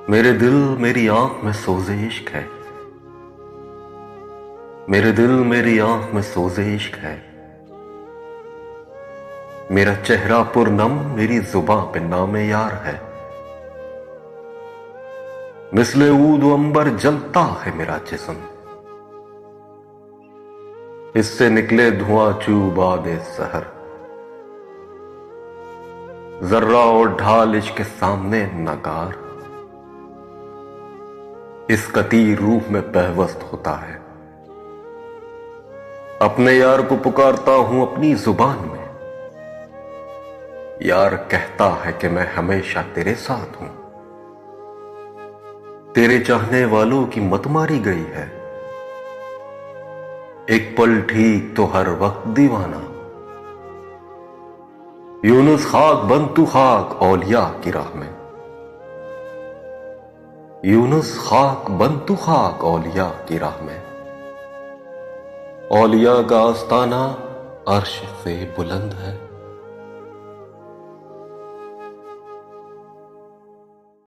मेरे दिल मेरी आंख में सोज़े इश्क है। मेरे दिल मेरी आंख में सोज़े इश्क है। मेरा चेहरा पुरनम मेरी जुबां पे नामे यार है। मिसले ऊद अंबर जलता है मेरा जिस्म, इससे निकले धुआं चूबादे सहर। जर्रा और ढाल इश्क के सामने नगार इस कती रूह में बहवस्त होता है। अपने यार को पुकारता हूं अपनी जुबान में, यार कहता है कि मैं हमेशा तेरे साथ हूं। तेरे चाहने वालों की मत मारी गई है, एक पल ठीक तो हर वक्त दीवाना। यूनुस खाक बन तू खाक औलिया की राह में, यूनुस खाक बन तू खाक औलिया की राह में। औलिया का आस्ताना अर्श से बुलंद है।